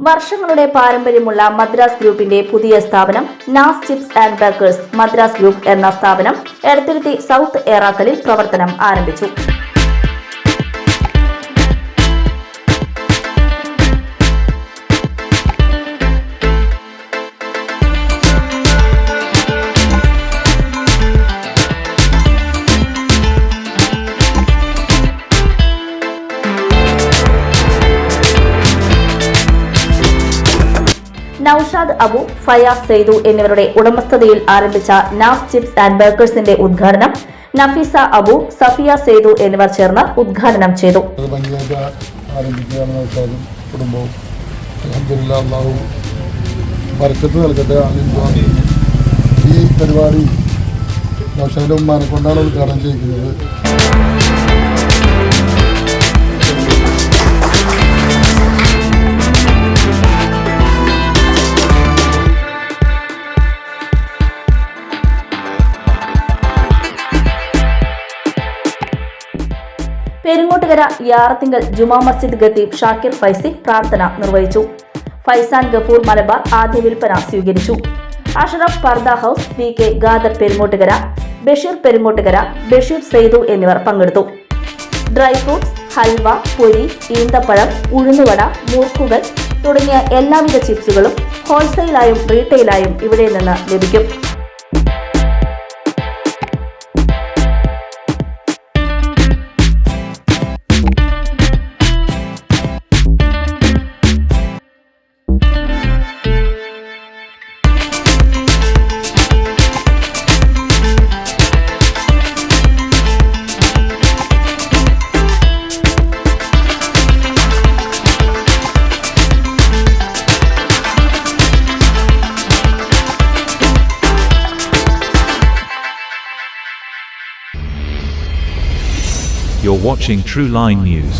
വർഷങ്ങളുടെ പാരമ്പര്യമുള്ള മദ്രാസ് ഗ്രൂപ്പിന്റെ പുതിയ സ്ഥാപനം Naz chips and bakers Madras group എന്ന സ്ഥാപനം എടത്തുരുത്തി സൗത്ത് ഏറാക്കലിൽ പ്രവർത്തനം ആരംഭിച്ചു. നൌഷാദ് അബു, ഫയാസ് സെയ്തു എന്നിവരുടെ ഉടമസ്ഥതയിൽ ആരംഭിച്ച നാസ് ചിപ്സ് ആൻഡ് ബേക്കേഴ്സിന്റെ ഉദ്ഘാടനം നഫീസ അബു, സഫിയ സെയ്തു എന്നിവർ ചേർന്ന് ഉദ്ഘാടനം ചെയ്തു. ഈ പരിപാടി നൌഷാദിന്റെ ഉമ്മാനെ കൊണ്ടാണ് ഉദ്ഘാടനം ചെയ്യുന്നത്. പെരിങ്ങോട്ടുകര യാറത്തിങ്കൽ ജുമാ മസ്ജിദ് ഖത്തീബ് ഷാക്കിർ ഫൈസി പ്രാർത്ഥന നിർവഹിച്ചു. ഫൈസാൻ ഗഫൂർ മലബാർ ആദ്യ വിൽപ്പന സ്വീകരിച്ചു. Ashraf Pardha house, V K Khader Peringottukara, Basheer Peringottukara, Basheer Saidu എന്നിവർ പങ്കെടുത്തു. ഡ്രൈ ഫ്രൂട്ട്സ്, ഹൽവ, പൊരി, ഈന്തപ്പഴം, ഉഴുന്നുവട, മുറുക്കുകൾ തുടങ്ങിയ എല്ലാവിധ ചിപ്സുകളും ഹോൾസെയിലായും റീറ്റെയിലായും ഇവിടെ നിന്ന് ലഭിക്കും. You're watching True Line News.